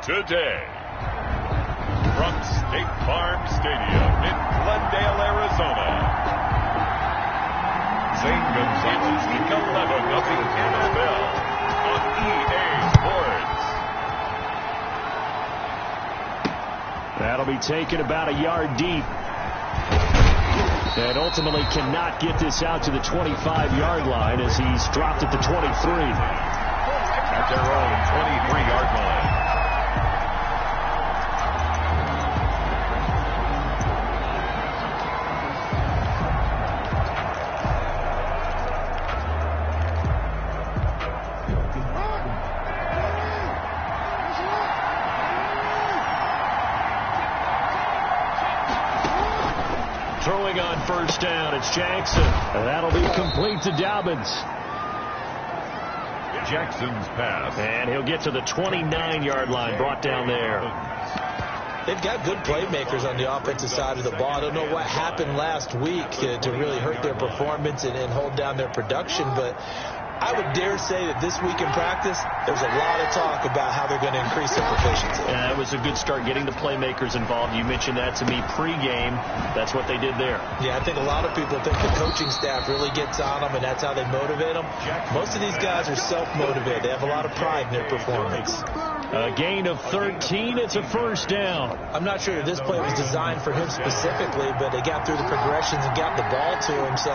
today. From State Farm Stadium in Glendale, Arizona. St. Gonzalez Week 11 of the NFL on EA Sports. That'll be taken about a yard deep. And ultimately cannot get this out to the 25-yard line as he's dropped at the 23. At their own 23-yard line. Throwing on first down, it's Jackson. And that'll be complete to Dobbins. Jackson's pass. And he'll get to the 29-yard line, brought down there. They've got good playmakers on the offensive side of the ball. I don't know what happened last week to really hurt their performance and hold down their production, but I would dare say that this week in practice, there's a lot of talk about how they're going to increase their proficiency. Yeah, it was a good start getting the playmakers involved. You mentioned that to me pregame. That's what they did there. Yeah, I think a lot of people think the coaching staff really gets on them, and that's how they motivate them. Most of these guys are self-motivated. They have a lot of pride in their performance. A gain of 13. It's a first down. I'm not sure that this play was designed for him specifically, but they got through the progressions and got the ball to him. So,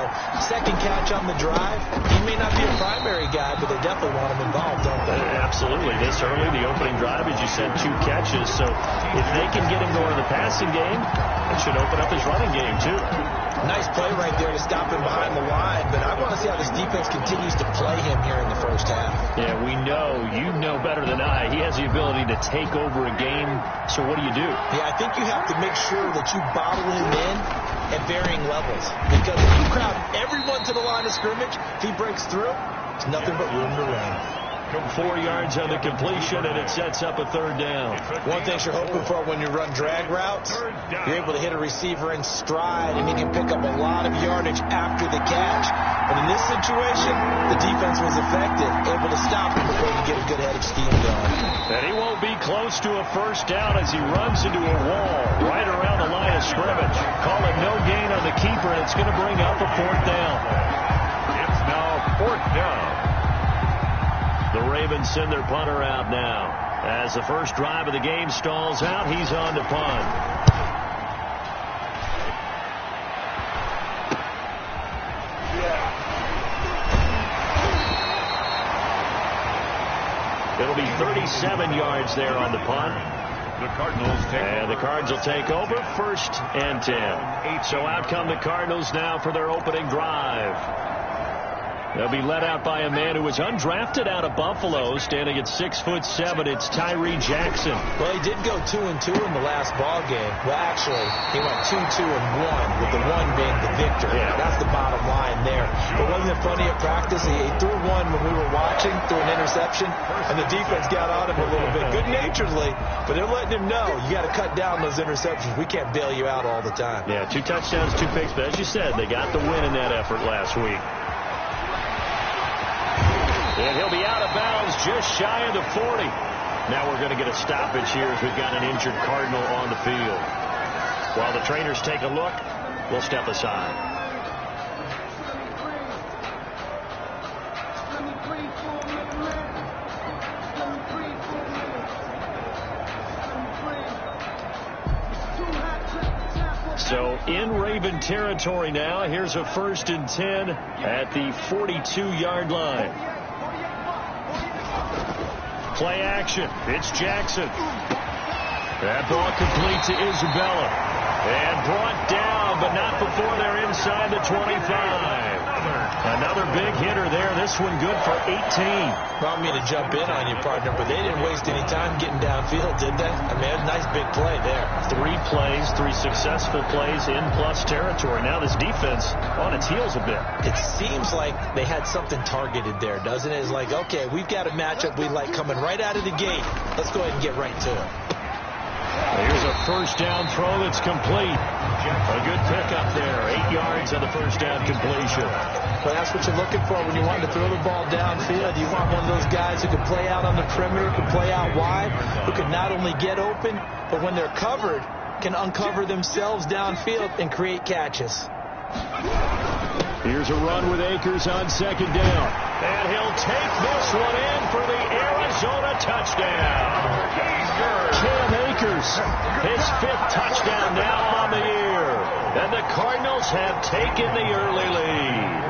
second catch on the drive. He may not be a primary guy, but they definitely want him involved, don't they? Absolutely. This early, the opening drive, as you said, 2 catches. So, if they can get him going in the passing game, it should open up his running game, too. Nice play right there to stop him behind the line, but I want to see how this defense continues to play him here in the first half. Yeah, we know, you know better than I, he has the ability to take over a game, so what do you do? Yeah, I think you have to make sure that you bottle him in at varying levels, because if you crowd everyone to the line of scrimmage, if he breaks through, there's nothing but room to run. 4 yards on the completion, and it sets up a third down. One thing you're hoping for when you run drag routes, you're able to hit a receiver in stride, and he can pick up a lot of yardage after the catch. But in this situation, the defense was effective, able to stop him before he get a good head of steam going. And he won't be close to a first down as he runs into a wall right around the line of scrimmage. Call it no gain on the keeper, and it's going to bring up a 4th down. It's now 4th down. The Ravens send their punter out now. As the first drive of the game stalls out, he's on to punt. It'll be 37 yards there on the punt. The Cardinals take and the Cards will take over 1st and 10. So out come the Cardinals now for their opening drive. They'll be led out by a man who was undrafted out of Buffalo, standing at 6'7". It's Tyree Jackson. Well, he did go 2-2 in the last ball game. Well, actually, he went 2-2-1, with the 1 being the victor. Yeah. That's the bottom line there. But wasn't it funny at practice? He threw one when we were watching, threw an interception, and the defense got on him a little bit, good-naturedly. But they're letting him know, you got to cut down those interceptions. We can't bail you out all the time. Yeah, 2 touchdowns, 2 picks. But as you said, they got the win in that effort last week. And he'll be out of bounds just shy of the 40. Now we're going to get a stoppage here as we've got an injured Cardinal on the field. While the trainers take a look, we'll step aside. So in Raven territory now. Here's a 1st and 10 at the 42-yard line. Play action. It's Jackson. That ball complete to Isabella. And brought down, but not before they're inside the 25. Another big hitter there. This one good for 18. Well, I mean to jump in on you, partner, but they didn't waste any time getting downfield, did they? I mean, a nice big play there. 3 plays, 3 successful plays in plus territory. Now this defense on its heels a bit. It seems like they had something targeted there, doesn't it? It's like, okay, we've got a matchup we like coming right out of the gate. Let's go ahead and get right to it. Here's a first down throw that's complete. A good pickup there. 8 yards on the first down completion. Well, that's what you're looking for when you want to throw the ball downfield. You want one of those guys who can play out on the perimeter, can play out wide, who can not only get open, but when they're covered, can uncover themselves downfield and create catches. Here's a run with Akers on second down. And he'll take this one in for the Arizona touchdown. Cam Akers, his 5th touchdown now on the year. And the Cardinals have taken the early lead.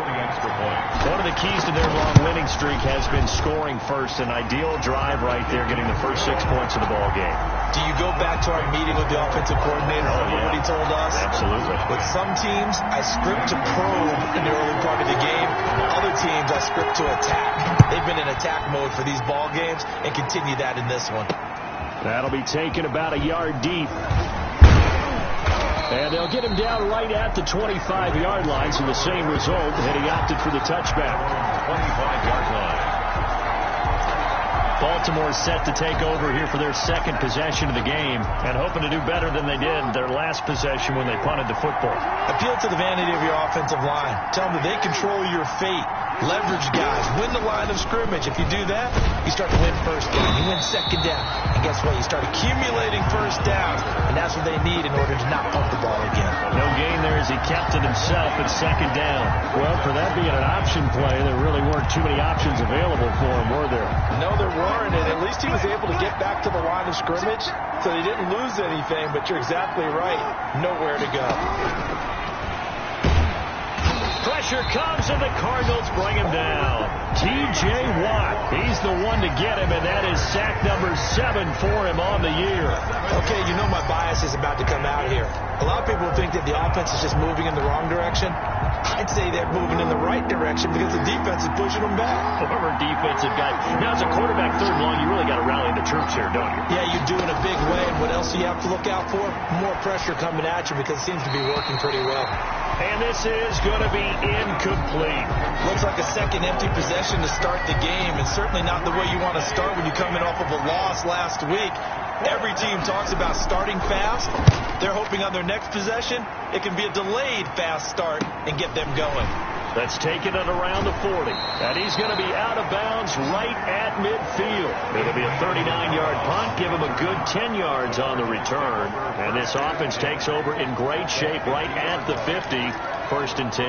One of the keys to their long winning streak has been scoring first. An ideal drive right there, getting the first 6 points of the ball game. Do you go back to our meeting with the offensive coordinator? What he told us? Absolutely. With some teams, I script to probe in the early part of the game. Other teams, I script to attack. They've been in attack mode for these ball games and continue that in this one. That'll be taken about a yard deep. And they'll get him down right at the 25-yard line, so the same result, and he opted for the touchback. 25-yard line. Baltimore set to take over here for their second possession of the game and hoping to do better than they did their last possession when they punted the football. Appeal to the vanity of your offensive line. Tell them that they control your fate. Leverage guys. Win the line of scrimmage. If you do that, you start to win first down. You win second down. And guess what? You start accumulating first downs. And that's what they need in order to not punt the ball again. No gain there as he kept it himself at second down. Well, for that being an option play, there really weren't too many options available for him, were there? No, there weren't. And at least he was able to get back to the line of scrimmage. So he didn't lose anything. But you're exactly right. Nowhere to go. Pressure comes, and the Cardinals bring him down. T.J. Watt, he's the one to get him, and that is sack number 7 for him on the year. Okay, you know my bias is about to come out here. A lot of people think that the offense is just moving in the wrong direction. I'd say they're moving in the right direction because the defense is pushing them back. Former defensive guy. Now, as a quarterback, third and long, you really got to rally the troops here, don't you? Yeah, you do in a big way. And what else do you have to look out for? More pressure coming at you because it seems to be working pretty well. And this is going to be incomplete. Looks like a second empty possession to start the game, and certainly not the way you want to start when you're coming off of a loss last week. Every team talks about starting fast. They're hoping on their next possession, it can be a delayed fast start and get them going. Let's take it at around the 40. And he's going to be out of bounds right at midfield. It'll be a 39-yard punt. Give him a good 10 yards on the return. And this offense takes over in great shape right at the 50. 1st and 10.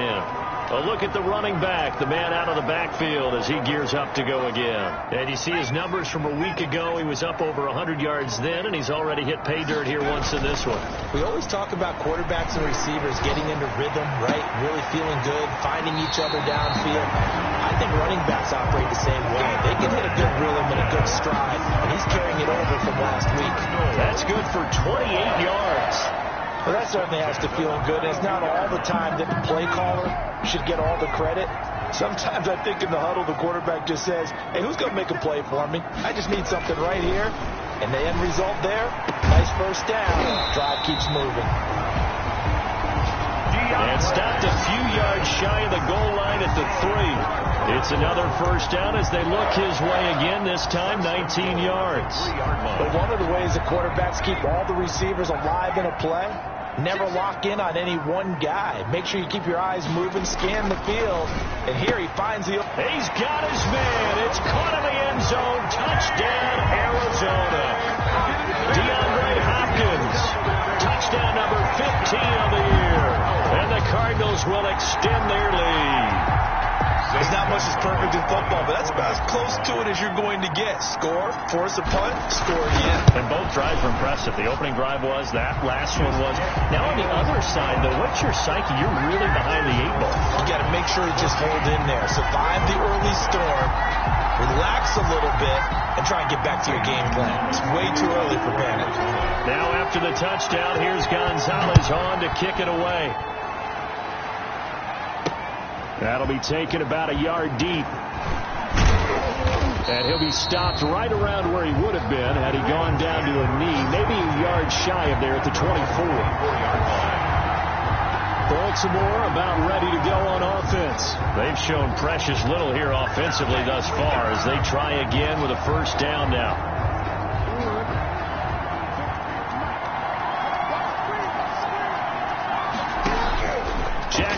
A look at the running back, the man out of the backfield as he gears up to go again. And you see his numbers from a week ago. He was up over 100 yards then, and he's already hit pay dirt here once in this one. We always talk about quarterbacks and receivers getting into rhythm, right? Really feeling good, finding each other downfield. I think running backs operate the same way. They can hit a good rhythm and a good stride, and he's carrying it over from last week. That's good for 28 yards. Well, that certainly has to feel good. It's not all the time that the play caller should get all the credit. Sometimes I think in the huddle, the quarterback just says, hey, who's going to make a play for me? I just need something right here. And the end result there, nice first down. Drive keeps moving. And stopped a few yards shy of the goal line at the 3. It's another first down as they look his way again, this time 19 yards. But one of the ways the quarterbacks keep all the receivers alive in a play, never lock in on any one guy. Make sure you keep your eyes moving, scan the field. And here he finds the... He's got his man. It's caught in the end zone. Touchdown, Arizona. DeAndre Hopkins. Touchdown number 15 of the year. And the Cardinals will extend their lead. There's not much that's perfect in football, but that's about as close to it as you're going to get. Score, force a punt, score again. And both drives were impressive. The opening drive was, that last one was. Now on the other side, though, what's your psyche? You're really behind the 8 ball. You got to make sure to just hold in there. Survive the early storm, relax a little bit, and try and get back to your game plan. It's way too early for panic. Now after the touchdown, here's Gonzalez on to kick it away. That'll be taken about a yard deep. And he'll be stopped right around where he would have been had he gone down to a knee, maybe a yard shy of there at the 24. Baltimore about ready to go on offense. They've shown precious little here offensively thus far as they try again with a first down now.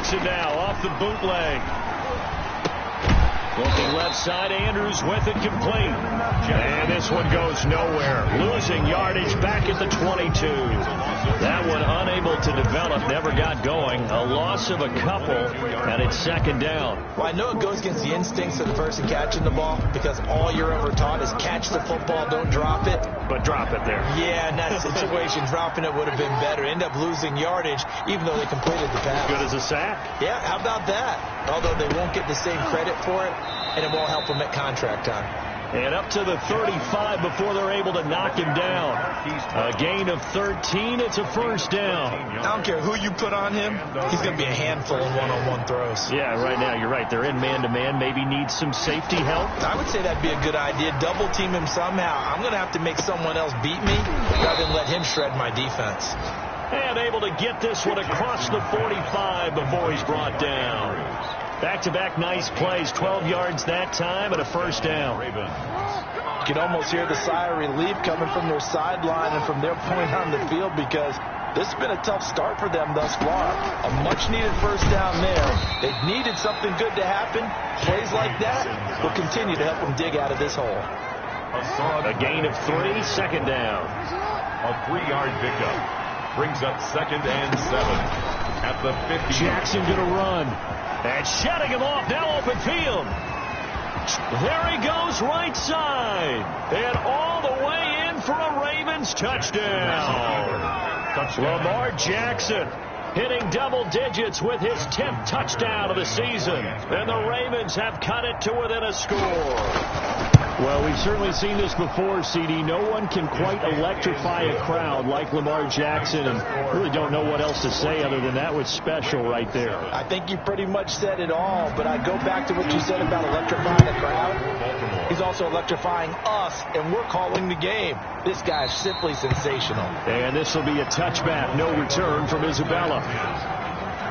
Jackson now off the bootleg. Looking left side, Andrews with it complete. And this one goes nowhere. Losing yardage back at the 22. That one unable to develop, never got going. A loss of a couple, and it's second down. Well, I know it goes against the instincts of the person catching the ball because all you're ever taught is catch the football, don't drop it. But drop it there. Yeah, in that situation, dropping it would have been better. End up losing yardage, even though they completed the pass. Good as a sack. Yeah, how about that? Although they won't get the same credit for it, and it won't help them at contract time. And up to the 35 before they're able to knock him down. A gain of 13. It's a first down. I don't care who you put on him. He's going to be a handful in one-on-one throws. Yeah, right now you're right. They're in man-to-man. Maybe needs some safety help. I would say that'd be a good idea. Double team him somehow. I'm going to have to make someone else beat me rather than let him shred my defense. And able to get this one across the 45 before he's brought down. Back-to-back nice plays, 12 yards that time, and a first down. You can almost hear the sigh of relief coming from their sideline and from their point on the field because this has been a tough start for them thus far. A much-needed first down there. They've needed something good to happen. Plays like that will continue to help them dig out of this hole. A gain of 3, second down. A 3-yard pickup brings up 2nd and 7 at the 50. Jackson going to run. And shutting him off, now open field. There he goes, right side. And all the way in for a Ravens touchdown. Lamar Jackson hitting double digits with his 10th touchdown of the season. And the Ravens have cut it to within a score. Well, we've certainly seen this before, CD. No one can quite electrify a crowd like Lamar Jackson, and really don't know what else to say other than that was special right there. I think you pretty much said it all, but I go back to what you said about electrifying a crowd. He's also electrifying us, and we're calling the game. This guy is simply sensational. And this will be a touchback, no return from Isabella.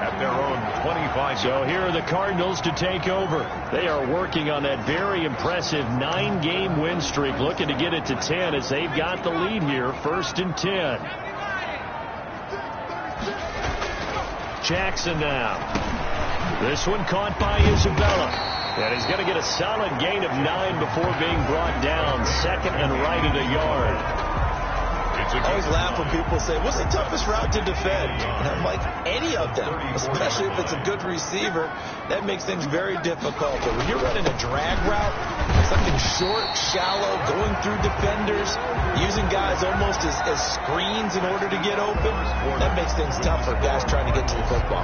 At their own 25. So here are the Cardinals to take over. They are working on that very impressive 9-game win streak, looking to get it to 10 as they've got the lead here, 1st and 10. Jackson now. This one caught by Isabella. And he's going to get a solid gain of 9 before being brought down, 2nd and right at a yard. I always laugh when people say, what's the toughest route to defend? And I'm like, any of them, especially if it's a good receiver. That makes things very difficult. But when you're running a drag route, something short, shallow, going through defenders, using guys almost as screens in order to get open, that makes things tough for guys trying to get to the football.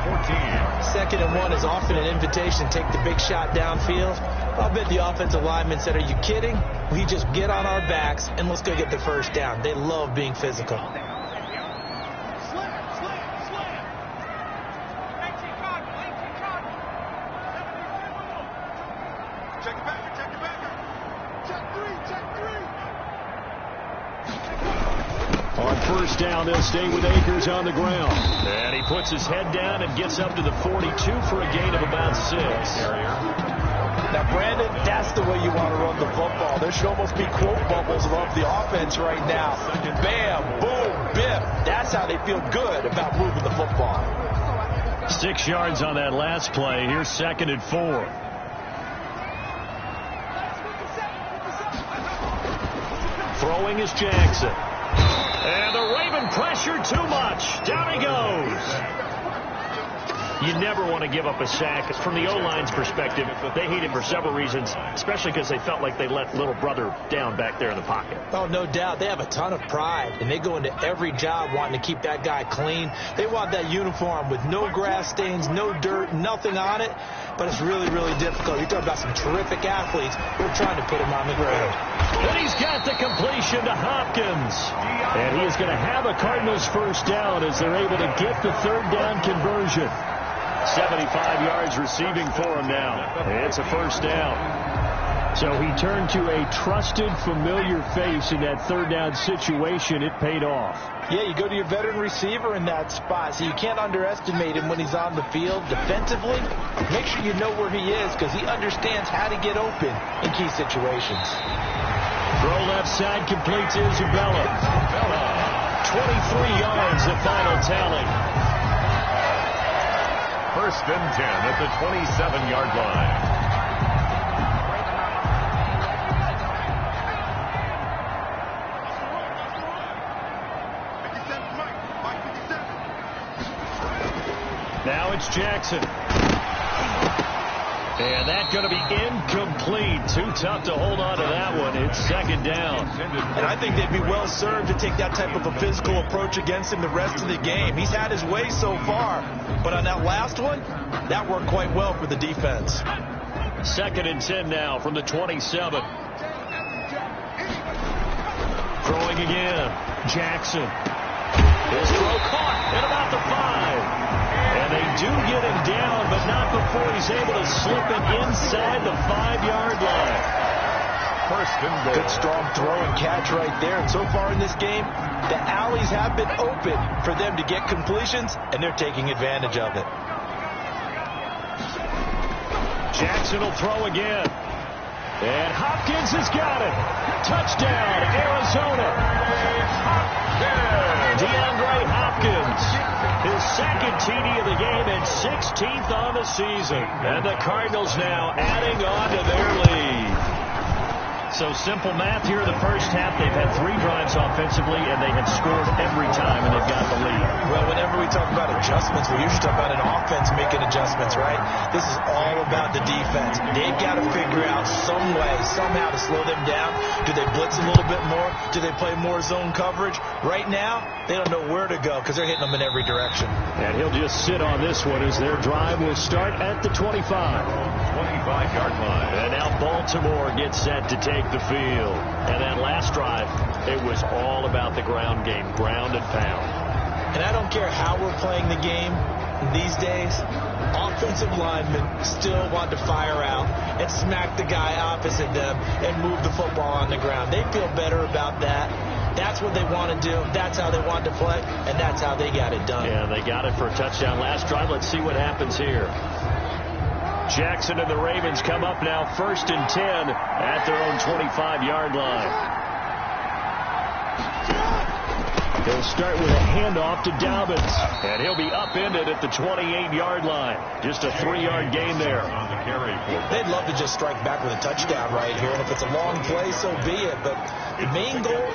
2nd and 1 is often an invitation to take the big shot downfield. I'll bet the offensive lineman said, are you kidding? We just get on our backs and let's go get the first down. They love being physical. On first down, they'll stay with Akers on the ground. And he puts his head down and gets up to the 42 for a gain of about 6. Now, Brandon, that's the way you want to run the football. There should almost be quote bubbles above the offense right now. Bam, boom, bip. That's how they feel good about moving the football. 6 yards on that last play. Here's 2nd and 4. Throwing is Jackson. And the Raven pressure too much. Down he goes. You never want to give up a sack. From the O-line's perspective, they hate him for several reasons, especially because they felt like they let little brother down back there in the pocket. Oh, no doubt. They have a ton of pride, and they go into every job wanting to keep that guy clean. They want that uniform with no grass stains, no dirt, nothing on it, but it's really, really difficult. You're talking about some terrific athletes. We're trying to put him on the ground. And he's got the completion to Hopkins. And he is going to have a Cardinals first down as they're able to get the 3rd down conversion. 75 yards receiving for him now. It's a first down. So he turned to a trusted, familiar face in that 3rd down situation. It paid off. Yeah, you go to your veteran receiver in that spot, so you can't underestimate him when he's on the field. Defensively, make sure you know where he is because he understands how to get open in key situations. Throw left side completes Isabella. 23 yards, the final tally. First and 10 at the 27-yard line. Now it's Jackson. And that's going to be incomplete. Too tough to hold on to that one. It's second down. And I think they'd be well served to take that type of a physical approach against him the rest of the game. He's had his way so far. But on that last one, that worked quite well for the defense. Second and 10 now from the 27. Throwing again. Jackson. His throw caught at about the 5. And they do get him down, but not before he's able to slip it inside the 5-yard line. First and goal. Good strong throw and catch right there. And so far in this game, the alleys have been open for them to get completions, and they're taking advantage of it. Jackson will throw again. And Hopkins has got it. Touchdown, Arizona. DeAndre Hopkins. His second TD of the game and 16th on the season. And the Cardinals now adding on to their lead. So simple math here in the first half. They've had 3 drives offensively, and they have scored every time, and they've got the lead. Well, whenever we talk about adjustments, we usually talk about an offense making adjustments, right? This is all about the defense. They've got to figure out some way, somehow to slow them down. Do they blitz a little bit more? Do they play more zone coverage? Right now, they don't know where to go because they're hitting them in every direction. And he'll just sit on this one as their drive will start at the 25. 25-yard line. And now Baltimore gets set to take the field. And that last drive, it was all about the ground game, ground and pound. And I don't care how we're playing the game these days, offensive linemen still want to fire out and smack the guy opposite them and move the football on the ground. They feel better about that. That's what they want to do. That's how they want to play, and that's how they got it done. Yeah, they got it for a touchdown last drive. Let's see what happens here. Jackson and the Ravens come up now first and 10 at their own 25-yard line. They'll start with a handoff to Dobbins, and he'll be upended at the 28-yard line. Just a 3-yard gain there. On the carry. They'd love to just strike back with a touchdown right here, and if it's a long play, so be it. But the main goal,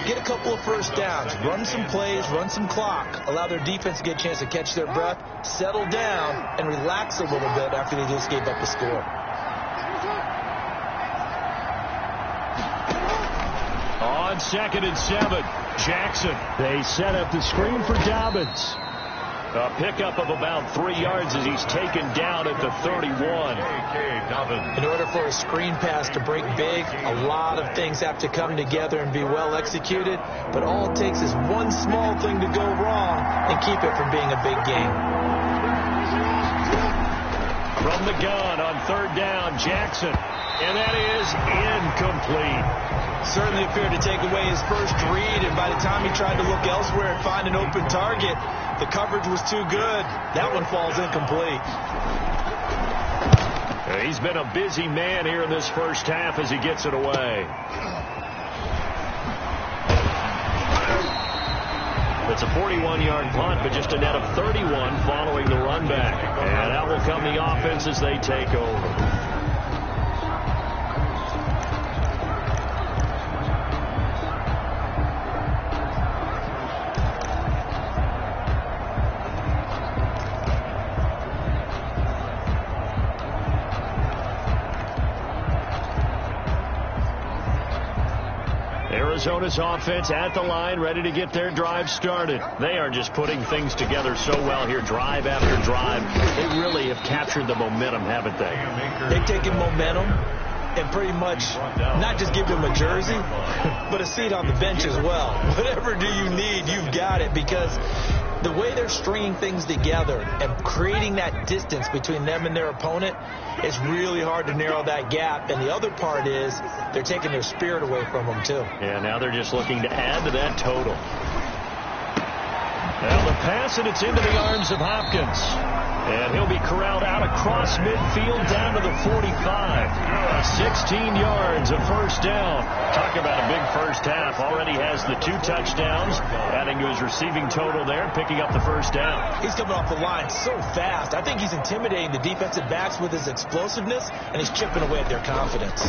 get a couple of first downs, run some plays, run some clock, allow their defense to get a chance to catch their breath, settle down, and relax a little bit after they just gave up the score. On second and 7, Jackson. They set up the screen for Dobbins. A pickup of about 3 yards as he's taken down at the 31. In order for a screen pass to break big, a lot of things have to come together and be well executed. But all it takes is one small thing to go wrong and keep it from being a big game. From the gun on third down, Jackson. And that is incomplete. Certainly appeared to take away his first read, and by the time he tried to look elsewhere and find an open target, the coverage was too good. That one falls incomplete. He's been a busy man here in this first half as he gets it away. It's a 41-yard punt, but just a net of 31 following the run back. And out will come the offense as they take over. Arizona's offense at the line, ready to get their drive started. They are just putting things together so well here, drive after drive. They really have captured the momentum, haven't they? They've taken momentum and pretty much not just give them a jersey, but a seat on the bench as well. Whatever do you need, you've got it, because the way they're stringing things together and creating that distance between them and their opponent, it's really hard to narrow that gap. And the other part is they're taking their spirit away from them, too. Yeah, now they're just looking to add to that total. Well, the pass, and it's into the arms of Hopkins. And he'll be corralled out across midfield down to the 45. 16 yards, a first down. Talk about a big first half. Already has the 2 touchdowns, adding to his receiving total there, picking up the first down. He's coming off the line so fast. I think he's intimidating the defensive backs with his explosiveness, and he's chipping away at their confidence.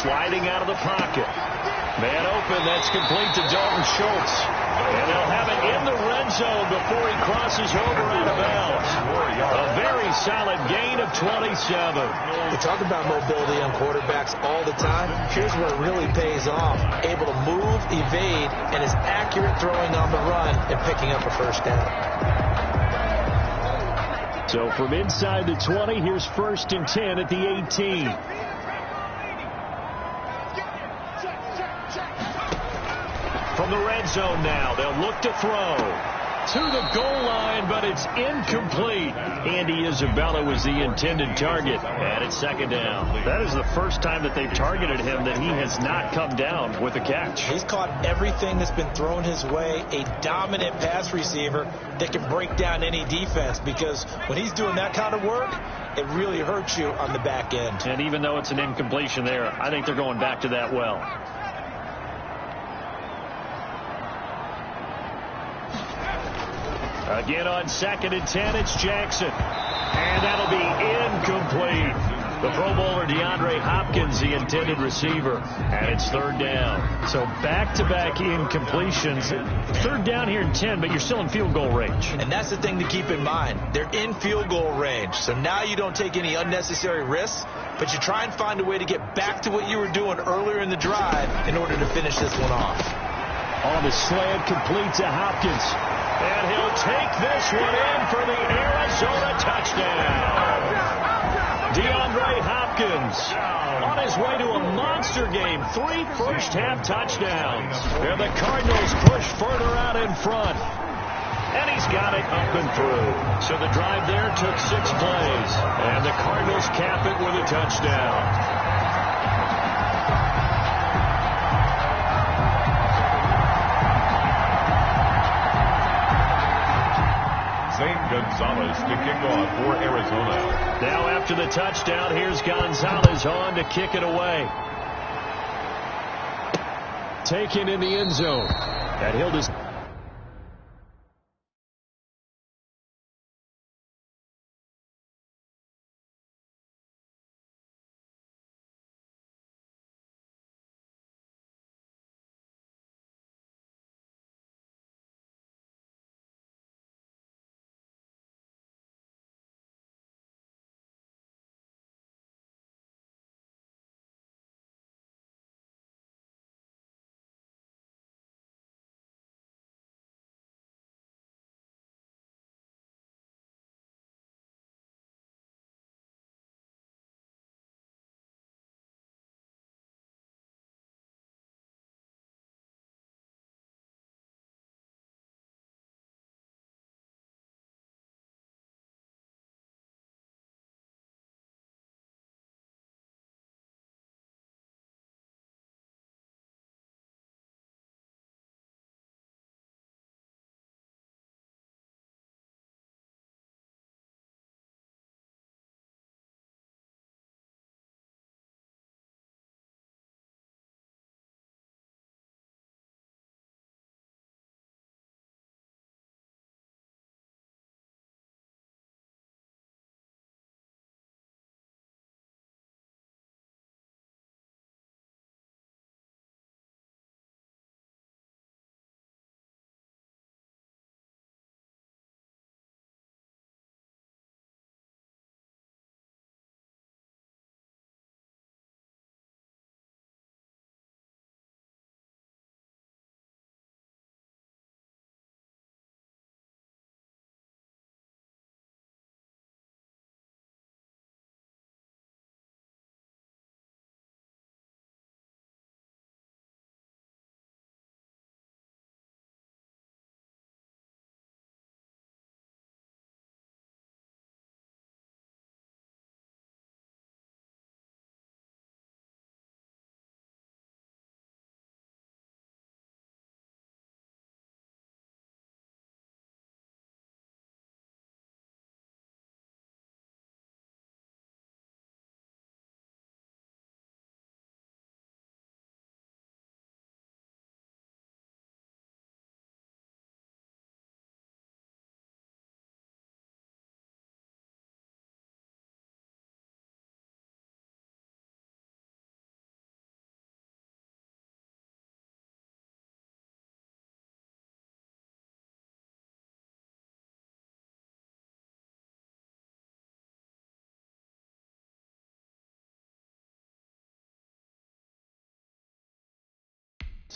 Sliding out of the pocket. Man open, that's complete to Dalton Schultz. And they'll have it in the red zone before he crosses over out of bounds. A very solid gain of 27. We talk about mobility on quarterbacks all the time. Here's where it really pays off. Able to move, evade, and is accurate throwing on the run and picking up a first down. So from inside the 20, here's 1st and 10 at the 18. From the red zone now, they'll look to throw to the goal line, but it's incomplete. Andy Isabella was the intended target, and it's 2nd down. That is the first time that they've targeted him that he has not come down with a catch. He's caught everything that's been thrown his way. A dominant pass receiver that can break down any defense, because when he's doing that kind of work, it really hurts you on the back end. And even though it's an incompletion there, I think they're going back to that well. Again on 2nd and 10, it's Jackson. And that'll be incomplete. The Pro Bowler DeAndre Hopkins, the intended receiver. And it's 3rd down. So back-to-back incompletions. 3rd down here in 10, but you're still in field goal range. And that's the thing to keep in mind. They're in field goal range. So now you don't take any unnecessary risks, but you try and find a way to get back to what you were doing earlier in the drive in order to finish this one off. On the slant, complete to Hopkins. And he'll take this one in for the Arizona touchdown. DeAndre Hopkins on his way to a monster game. 3 first-half touchdowns. And the Cardinals push further out in front. And he's got it up and through. So the drive there took 6 plays. And the Cardinals cap it with a touchdown. Gonzalez to kick off for Arizona. Now after the touchdown, here's Gonzalez on to kick it away. Taken in the end zone. And he'll just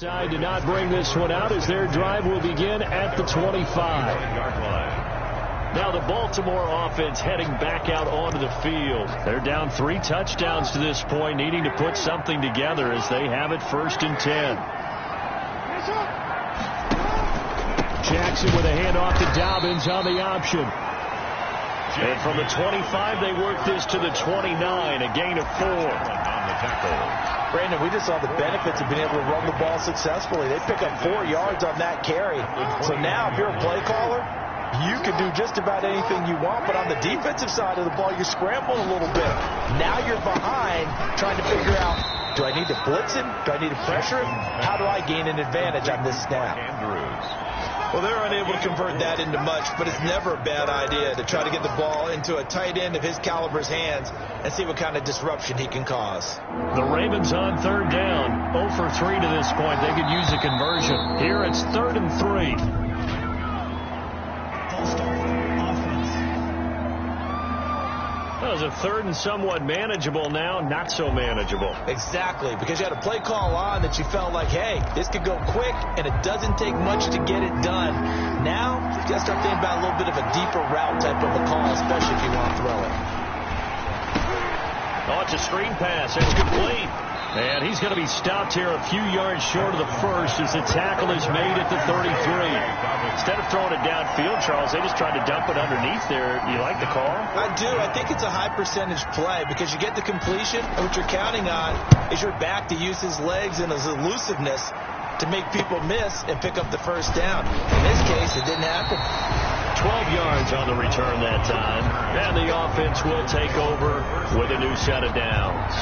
Decide to not bring this one out as their drive will begin at the 25. Now the Baltimore offense heading back out onto the field. They're down 3 touchdowns to this point, needing to put something together as they have it 1st and 10. Jackson with a handoff to Dobbins on the option. And from the 25, they work this to the 29, a gain of 4. Brandon, we just saw the benefits of being able to run the ball successfully. They pick up 4 yards on that carry. So now if you're a play caller, you can do just about anything you want, but on the defensive side of the ball, you scramble a little bit. Now you're behind trying to figure out, do I need to blitz him? Do I need to pressure him? How do I gain an advantage on this snap? Well, they're unable to convert that into much, but it's never a bad idea to try to get the ball into a tight end of his caliber's hands and see what kind of disruption he can cause. The Ravens on 3rd down, 0 for 3 to this point. They could use a conversion. Here it's 3rd and 3. That was a 3rd and somewhat manageable, now not so manageable. Exactly, because you had a play call on that you felt like, hey, this could go quick, and it doesn't take much to get it done. Now, you got to start thinking about a little bit of a deeper route type of a call, especially if you want to throw it. Oh, it's a screen pass. It's complete. And he's going to be stopped here a few yards short of the first as the tackle is made at the 33. Instead of throwing it downfield, Charles, they just tried to dump it underneath there. You like the call? I do. I think it's a high percentage play because you get the completion, and what you're counting on is your back to use his legs and his elusiveness to make people miss and pick up the first down. In this case, it didn't happen. 12 yards on the return that time. And the offense will take over with a new set of downs.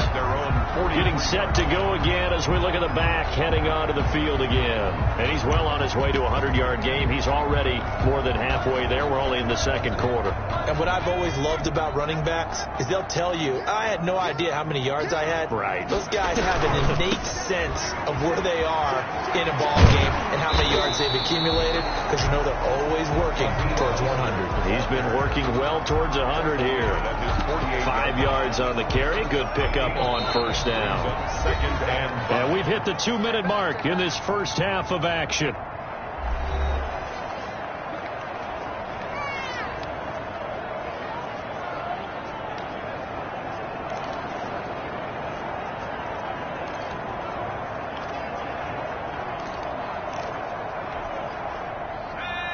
Getting set to go again as we look at the back heading onto the field again. And he's well on his way to a 100-yard game. He's already more than halfway there. We're only in the 2nd quarter. And what I've always loved about running backs is they'll tell you, I had no idea how many yards I had. Right. Those guys have an innate sense of where they are in a ball game and how many yards they've accumulated because you know they're always working towards 100. He's been working well towards 100 here. 5 yards on the carry. Good pickup on 1st down. And we've hit the 2-minute mark in this first half of action.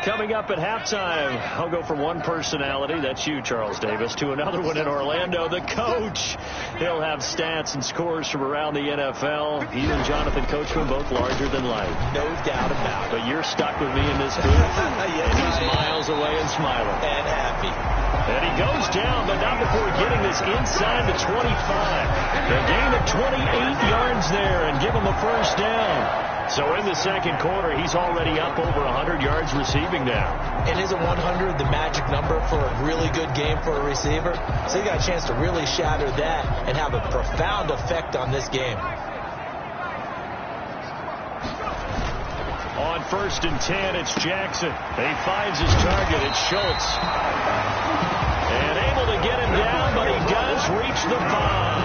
Coming up at halftime, I'll go from one personality, that's you, Charles Davis, to another one in Orlando, the coach. He'll have stats and scores from around the NFL. He and Jonathan Coachman both larger than life. No doubt about it. But you're stuck with me in this booth. Yes, and he's miles away and smiling. And happy. And he goes down, but not before getting this inside the 25. A gain of 28 yards there and give him a first down. So in the 2nd quarter, he's already up over 100 yards receiving now. And isn't 100 the magic number for a really good game for a receiver? So he got a chance to really shatter that and have a profound effect on this game. On 1st and 10, it's Jackson. He finds his target. It's Schultz. And able to get him down, but he does reach the 5.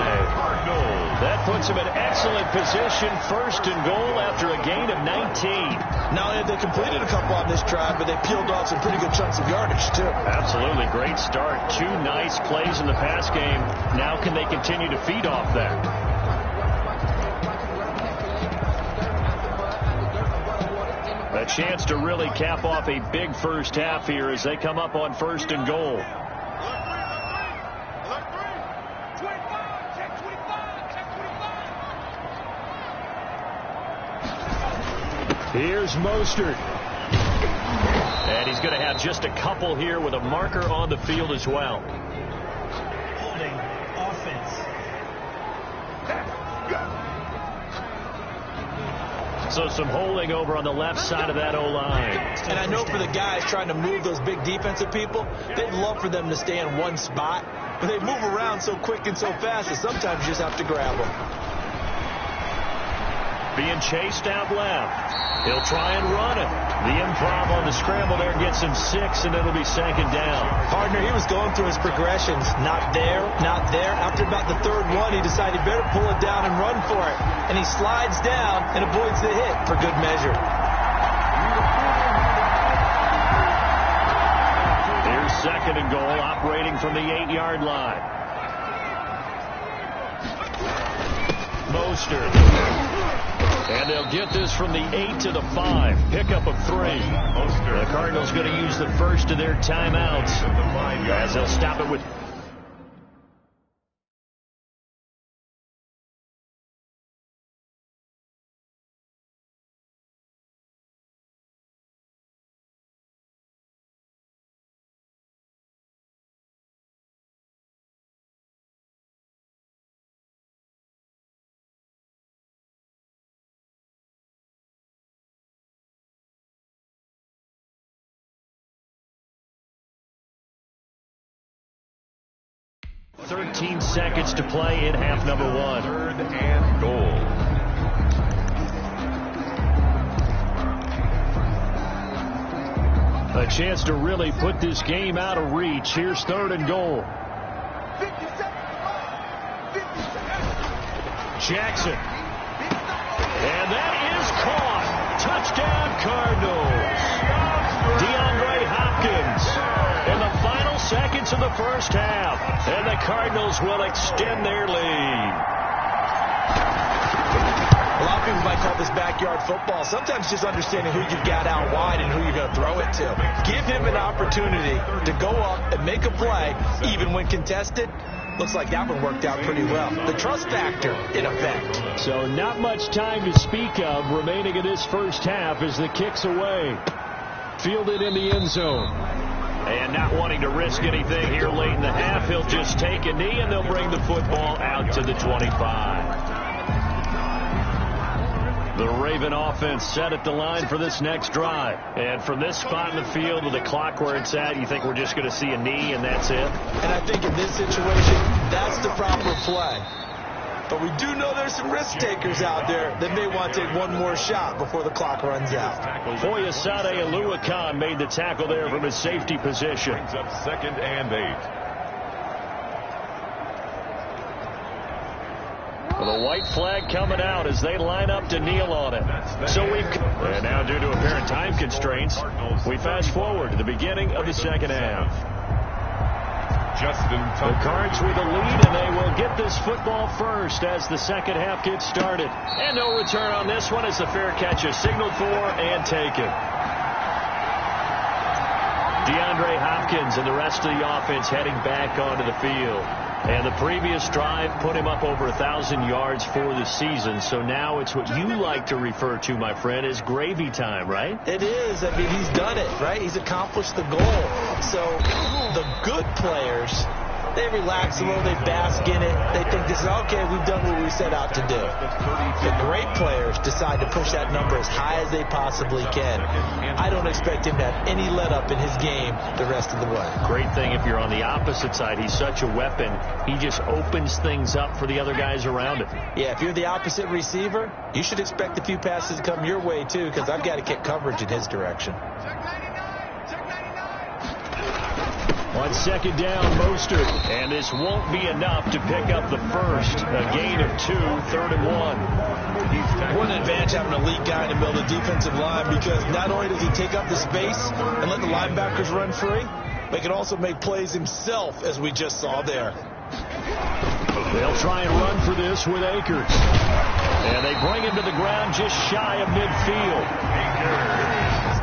That puts him in excellent position, 1st and goal after a gain of 19. Not only have they completed a couple on this drive, but they peeled off some pretty good chunks of yardage, too. Absolutely. Great start. 2 nice plays in the pass game. Now can they continue to feed off that? A chance to really cap off a big first half here as they come up on 1st and goal. Here's Mostert. And he's going to have just a couple here with a marker on the field as well. Holding offense. So some holding over on the left side of that O-line. And I know for the guys trying to move those big defensive people, they'd love for them to stay in one spot. But they move around so quick and so fast that sometimes you just have to grab them. being chased out left. He'll try and run it. The improv on the scramble there gets him 6, and it'll be 2nd down. Partner, he was going through his progressions. Not there, not there. After about the 3rd one, he decided he better pull it down and run for it. And he slides down and avoids the hit for good measure. Here's 2nd and goal, operating from the 8-yard line. Mostert. And they'll get this from the 8 to the 5. Pickup of 3. The Cardinals going to use the first of their timeouts as they'll stop it with... ...13 seconds to play in half number 1. 3rd and goal. A chance to really put this game out of reach. Here's 3rd and goal. Jackson. And that is caught. Touchdown, Cardinals. DeAndre Hopkins in the final seconds of the first half. And the Cardinals will extend their lead. A lot of people might call this backyard football. Sometimes just understanding who you've got out wide and who you're going to throw it to. Give him an opportunity to go up and make a play, even when contested. Looks like that one worked out pretty well. The trust factor in effect. So not much time to speak of remaining in this first half as the kick's away. Fielded in the end zone. And not wanting to risk anything here late in the half, he'll just take a knee and they'll bring the football out to the 25. The Raven offense set at the line for this next drive. And from this spot in the field with the clock where it's at, you think we're just going to see a knee and that's it? And I think in this situation, that's the proper play. But we do know there's some risk takers out there that may want to take one more shot before the clock runs out. Foyesade Aluakan made the tackle there from his safety position. Brings up 2nd and 8. Well, the white flag coming out as they line up to kneel on it. And now due to apparent time constraints, we fast forward to the beginning of the 2nd half. The Cards with a lead, and they will get this football first as the 2nd half gets started. And no return on this one as the fair catch is signaled for and taken. DeAndre Hopkins and the rest of the offense heading back onto the field. And the previous drive put him up over 1,000 yards for the season. So now it's what you like to refer to, my friend, as gravy time, right? It is. I mean, he's done it, right? He's accomplished the goal. So the good players, they relax a little, they bask in it. They think this is, okay, we've done what we set out to do. The great players decide to push that number as high as they possibly can. I don't expect him to have any let-up in his game the rest of the way. Great thing if you're on the opposite side. He's such a weapon. He just opens things up for the other guys around him. Yeah, if you're the opposite receiver, you should expect a few passes to come your way, too, because I've got to get coverage in his direction. On 2nd down, Mostert. And this won't be enough to pick up the first. A gain of 2, 3rd and 1. What an advantage having an elite guy in the middle of the defensive line, because not only does he take up the space and let the linebackers run free, but he can also make plays himself, as we just saw there. They'll try and run for this with Akers. And they bring him to the ground just shy of midfield. Akers.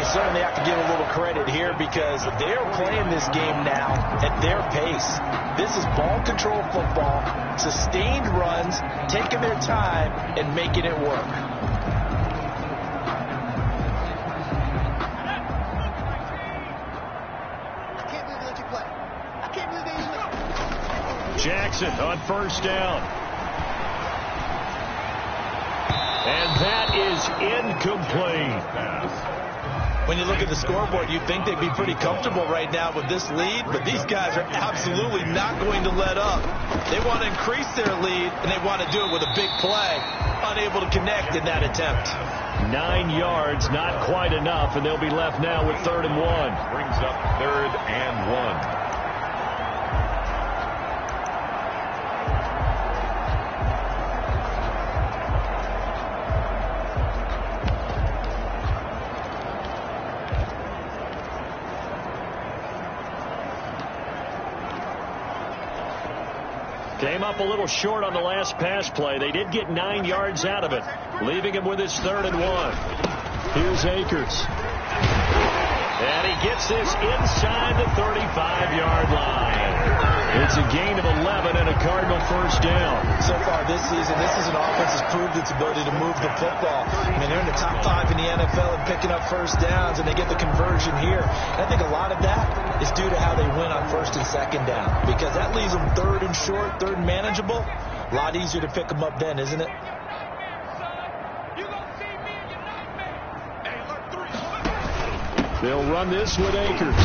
certainly have to give a little credit here because they're playing this game now at their pace. This is ball control football, sustained runs, taking their time, and making it work. Jackson on first down. And that is incomplete. When you look at the scoreboard, you'd think they'd be pretty comfortable right now with this lead, but these guys are absolutely not going to let up. They want to increase their lead, and they want to do it with a big play. Unable to connect in that attempt. 9 yards, not quite enough, and they'll be left now with 3rd and 1. Brings up 3rd and 1. Came up a little short on the last pass play. They did get 9 yards out of it, leaving him with his 3rd and 1. Here's Akers. And he gets this inside the 35-yard line. It's a gain of 11 and a Cardinal first down. So far this season, this is an offense that's proved its ability to move the football. I mean, they're in the top 5 in the NFL and picking up first downs, and they get the conversion here. And I think a lot of that is due to how they win on 1st and 2nd down, because that leaves them 3rd and short, 3rd and manageable. A lot easier to pick them up then, isn't it? They'll run this with Akers.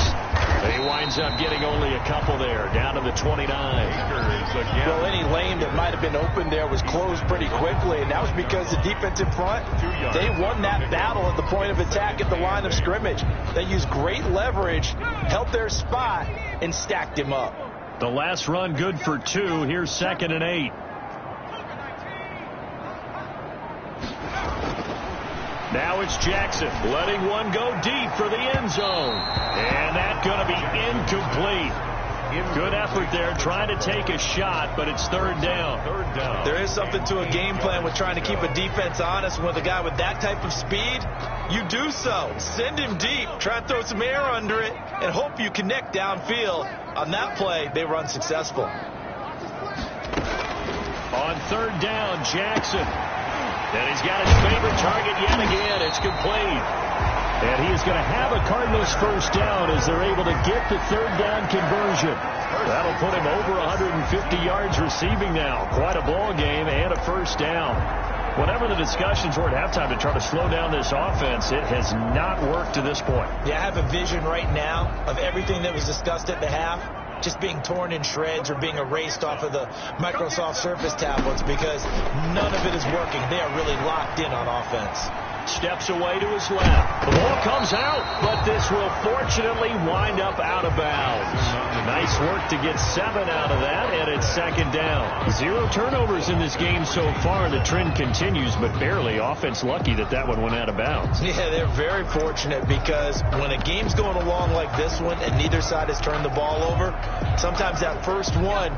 He winds up getting only a couple there, down to the 29. Well, any lane that might have been open there was closed pretty quickly, and that was because the defensive front, they won that battle at the point of attack at the line of scrimmage. They used great leverage, held their spot, and stacked him up. The last run good for 2. Here's 2nd and 8. Now it's Jackson letting one go deep for the end zone. And that's going to be incomplete. Good effort there trying to take a shot, but it's 3rd down. There is something to a game plan with trying to keep a defense honest. With a guy with that type of speed, you do so. Send him deep, try to throw some air under it, and hope you connect downfield. On that play, they were unsuccessful. On 3rd down, Jackson. And he's got his favorite target yet again. It's complete. And he is going to have a Cardinals first down as they're able to get the 3rd down conversion. That'll put him over 150 yards receiving now. Quite a ball game and a first down. Whatever the discussions were at halftime to try to slow down this offense, it has not worked to this point. Yeah, I have a vision right now of everything that was discussed at the half just being torn in shreds or being erased off of the Microsoft Surface tablets because none of it is working. They are really locked in on offense. Steps away to his left. The ball comes out, but this will fortunately wind up out of bounds. Nice work to get 7 out of that, and it's 2nd down. 0 turnovers in this game so far. The trend continues, but barely. Offense lucky that that one went out of bounds. Yeah, they're very fortunate because when a game's going along like this one and neither side has turned the ball over, sometimes that first one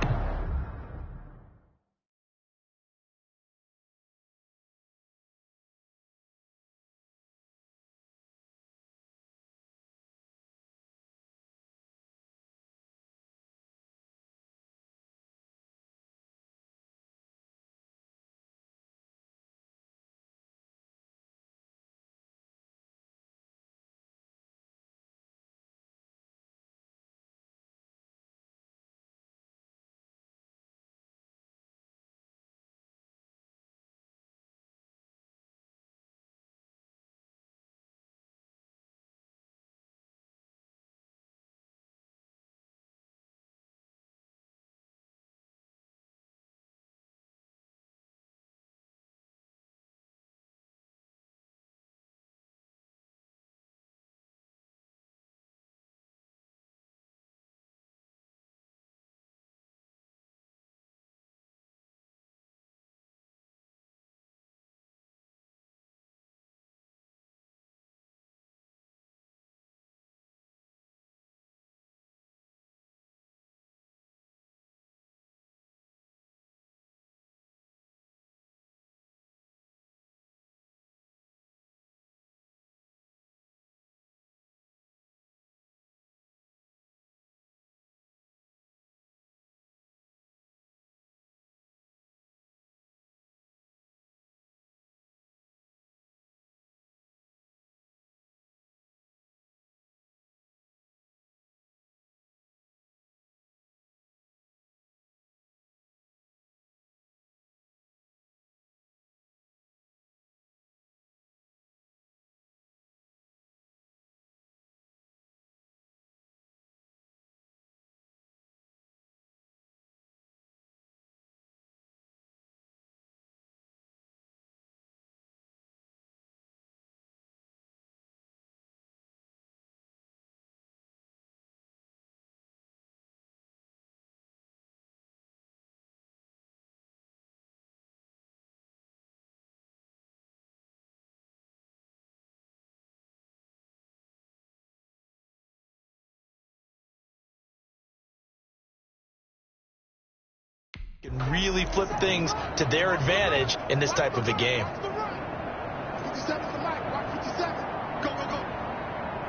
can really flip things to their advantage in this type of a game. 57 to Mike. Watch 57. Go, go, go.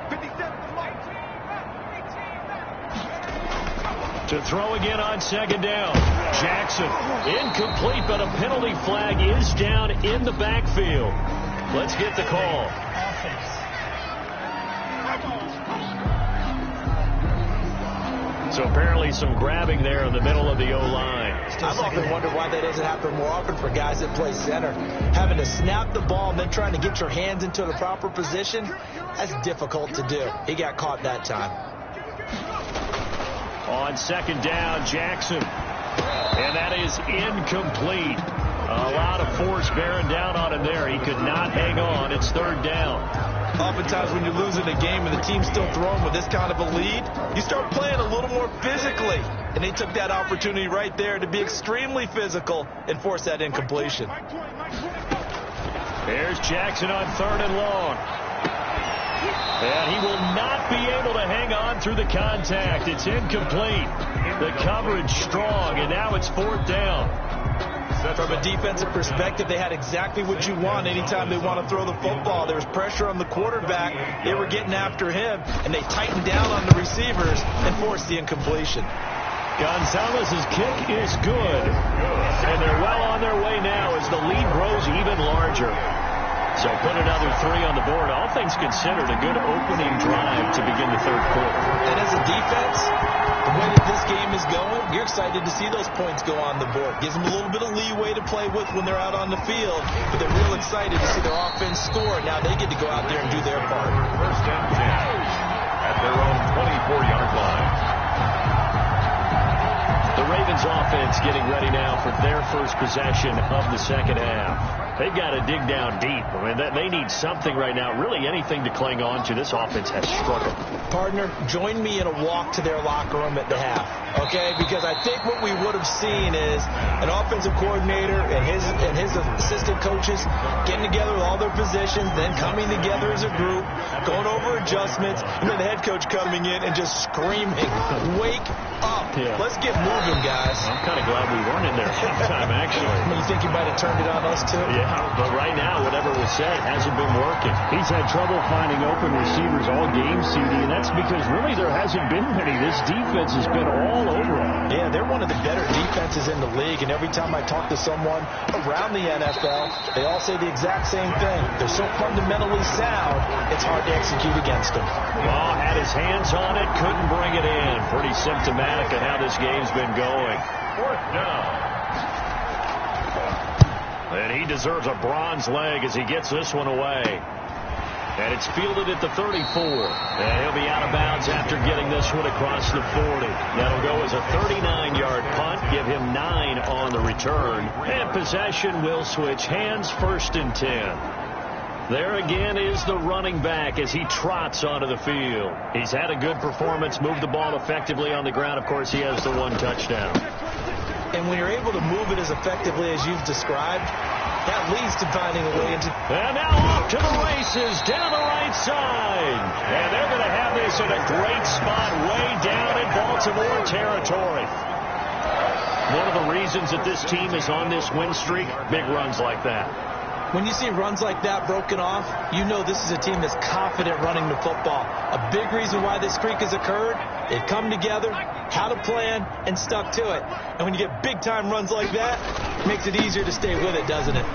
57 to Mike. To throw again on second down. Jackson incomplete, but a penalty flag is down in the backfield. Let's get the call. So apparently some grabbing there in the middle of the O-line. I've often wondered why that doesn't happen more often for guys that play center. Having to snap the ball and then trying to get your hands into the proper position, that's difficult to do. He got caught that time. On second down, Jackson. And that is incomplete. A lot of force bearing down on him there. He could not hang on. It's third down. Oftentimes when you're losing a game and the team's still throwing with this kind of a lead, you start playing a little more physically. And they took that opportunity right there to be extremely physical and force that incompletion. There's Jackson on third and long. And he will not be able to hang on through the contact. It's incomplete. The coverage strong, and now it's fourth down. From a defensive perspective, they had exactly what you want anytime they want to throw the football. There was pressure on the quarterback. They were getting after him, and they tightened down on the receivers and forced the incompletion. Gonzalez's kick is good, and they're well on their way now as the lead grows even larger. So put another 3 on the board. All things considered, a good opening drive to begin the third quarter. And as a defense, the way that this game is going, you're excited to see those points go on the board. Gives them a little bit of leeway to play with when they're out on the field, but they're real excited to see their offense score. Now they get to go out there and do their part. First and 10 at their own 24-yard line. The Ravens offense getting ready now for their first possession of the second half. They've got to dig down deep. I mean, they need something right now, really anything to cling on to. This offense has struggled. Partner, join me in a walk to their locker room at the half, okay? Because I think what we would have seen is an offensive coordinator and his assistant coaches getting together with all their positions, then coming together as a group, going over adjustments, and then the head coach coming in and just screaming, "Wake up. Yeah. Let's get moving, guys." I'm kind of glad we weren't in there halftime, actually. You think you might have turned it on us, too? Yeah, but right now, whatever was said hasn't been working. He's had trouble finding open receivers all game, CD, and that's because really there hasn't been many. This defense has been all over them. Yeah, they're one of the better defenses in the league, and every time I talk to someone around the NFL, they all say the exact same thing. They're so fundamentally sound, it's hard to execute against them. Ball had his hands on it, couldn't bring it in. Pretty symptomatic of how this game's been going. Fourth down. And he deserves a bronze leg as he gets this one away. And it's fielded at the 34. And he'll be out of bounds after getting this one across the 40. That'll go as a 39-yard punt, give him 9 on the return. And possession will switch hands, first and 10. There again is the running back as he trots onto the field. He's had a good performance, moved the ball effectively on the ground. Of course, he has the 1 touchdown. And when you're able to move it as effectively as you've described, that leads to finding a way into... And now off to the races down the right side. And they're going to have this in a great spot way down in Baltimore territory. One of the reasons that this team is on this win streak, big runs like that. When you see runs like that broken off, you know this is a team that's confident running the football. A big reason why this streak has occurred, they've come together, had a plan, and stuck to it. And when you get big-time runs like that, it makes it easier to stay with it, doesn't it?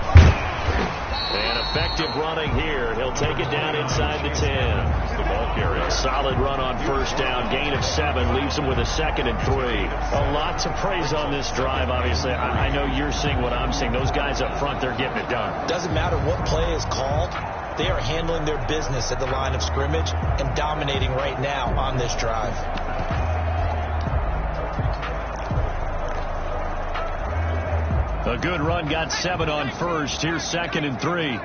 And effective running here. He'll take it down inside the 10. The ball carrier. Solid run on first down. Gain of 7. Leaves him with a 2nd and 3. A lot to praise on this drive, obviously. I know you're seeing what I'm seeing. Those guys up front, they're getting it done. Doesn't matter what play is called. They are handling their business at the line of scrimmage and dominating right now on this drive. A good run, got 7 on first. Here's 2nd and 3.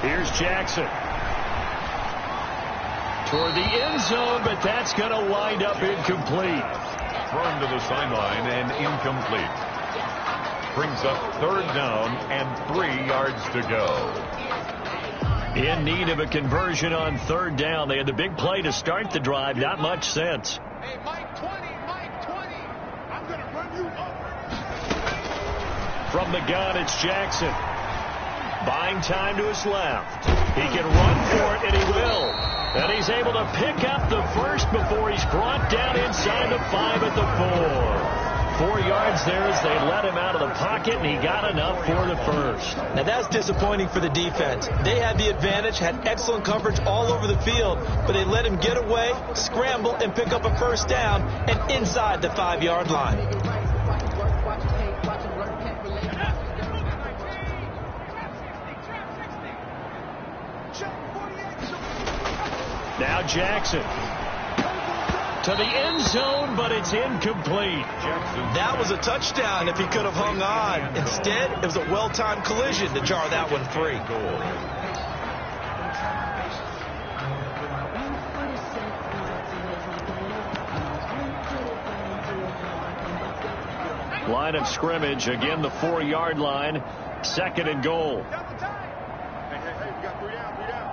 Here's Jackson. Toward the end zone, but that's going to wind up incomplete. Thrown to the sideline and incomplete. Brings up third down and 3 yards to go. In need of a conversion on third down. They had the big play to start the drive. Not much sense. Hey, Mike 20, Mike 20. I'm going to run you over. From the gun, it's Jackson. Buying time to his left. He can run for it, and he will. And he's able to pick up the first before he's brought down inside the 5 at the 4. 4 yards there as they let him out of the pocket, and he got enough for the first. Now, that's disappointing for the defense. They had the advantage, had excellent coverage all over the field, but they let him get away, scramble, and pick up a first down, and inside the 5-yard line. Now Jackson to the end zone, but it's incomplete. That was a touchdown if he could have hung on. Instead, it was a well-timed collision to jar that one free. Line of scrimmage, again the 4-yard line. 2nd and goal. Hey, we got 3 down, 3 down.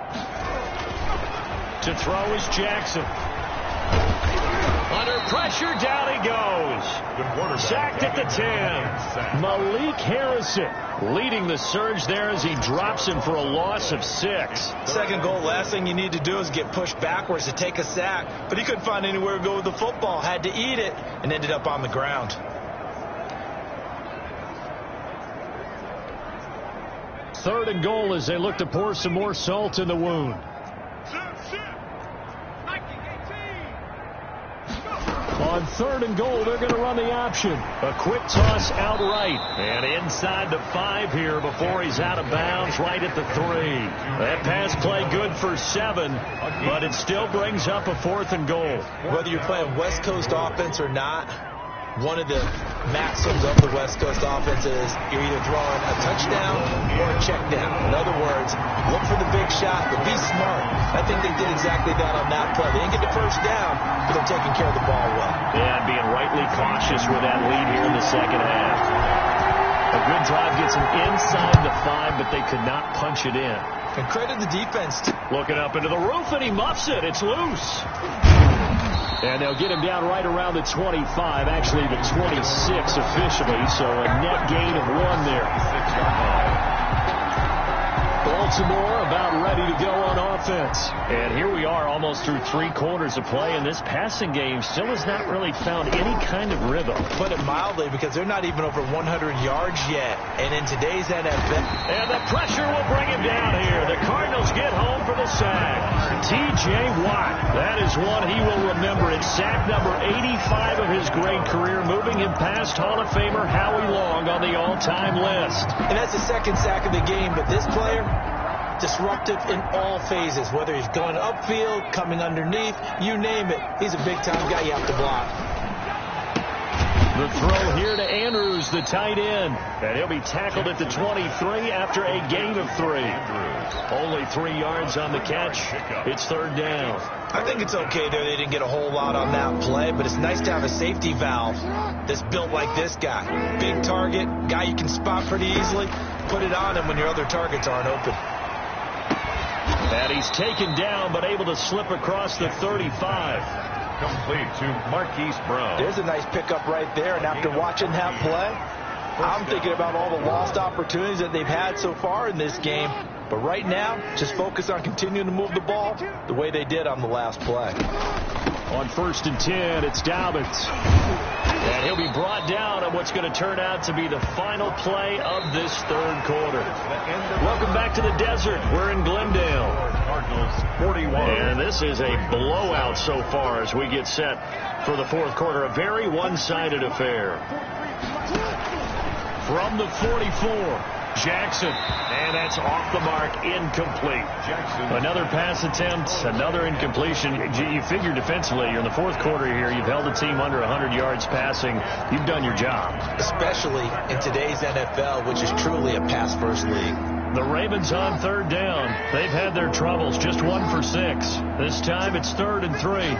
To throw is Jackson. Under pressure, down he goes. Sacked at the 10. Malik Harrison leading the surge there as he drops him for a loss of 6. Second goal, last thing you need to do is get pushed backwards to take a sack. But he couldn't find anywhere to go with the football. Had to eat it and ended up on the ground. 3rd and goal as they look to pour some more salt in the wound. On 3rd and goal, they're going to run the option. A quick toss outright. And inside the 5 here before he's out of bounds right at the 3. That pass play good for 7, but it still brings up a 4th and goal. Whether you're playing West Coast offense or not, one of the maxims of the West Coast offense is you're either throwing a touchdown or a check down. In other words, look for the big shot, but be smart. I think they did exactly that on that play. They didn't get the first down, but they're taking care of the ball well. Yeah, being rightly cautious with that lead here in the second half. A good drive gets them inside the 5, but they could not punch it in. And credit the defense. Looking up into the roof, and he muffs it. It's loose. And they'll get him down right around the 25, actually the 26 officially, so a net gain of 1 there. Baltimore about ready to go on offense. And here we are almost through 3 quarters of play, and this passing game still has not really found any kind of rhythm. Put it mildly, because they're not even over 100 yards yet. And in today's NFL... And the pressure will bring him down here. The Cardinals get home for the sack. T.J. Watt, that is one he will remember. It's sack number 85 of his great career, moving him past Hall of Famer Howie Long on the all-time list. And that's the 2nd sack of the game, but this player... disruptive in all phases, whether he's going upfield, coming underneath, you name it. He's a big-time guy you have to block. The throw here to Andrews, the tight end. And he'll be tackled at the 23 after a gain of 3. Only 3 yards on the catch. It's 3rd down. I think it's okay there. They didn't get a whole lot on that play, but it's nice to have a safety valve that's built like this guy. Big target, guy you can spot pretty easily. Put it on him when your other targets aren't open. And he's taken down, but able to slip across the 35. Complete to Marquise Brown. There's a nice pickup right there, and after watching that play, I'm thinking about all the lost opportunities that they've had so far in this game. But right now, just focus on continuing to move the ball the way they did on the last play. On 1st and 10, it's Dobbins. And he'll be brought down on what's going to turn out to be the final play of this 3rd quarter. Welcome back to the desert. We're in Glendale. Cardinals 41. And this is a blowout so far as we get set for the 4th quarter. A very one-sided affair. From the 44. Jackson, and that's off the mark, incomplete. Jackson. Another pass attempt, another incompletion. You figure defensively, you're in the 4th quarter here, you've held the team under 100 yards passing. You've done your job. Especially in today's NFL, which is truly a pass-first league. The Ravens on 3rd down. They've had their troubles, just 1 for 6. This time it's 3rd and 3.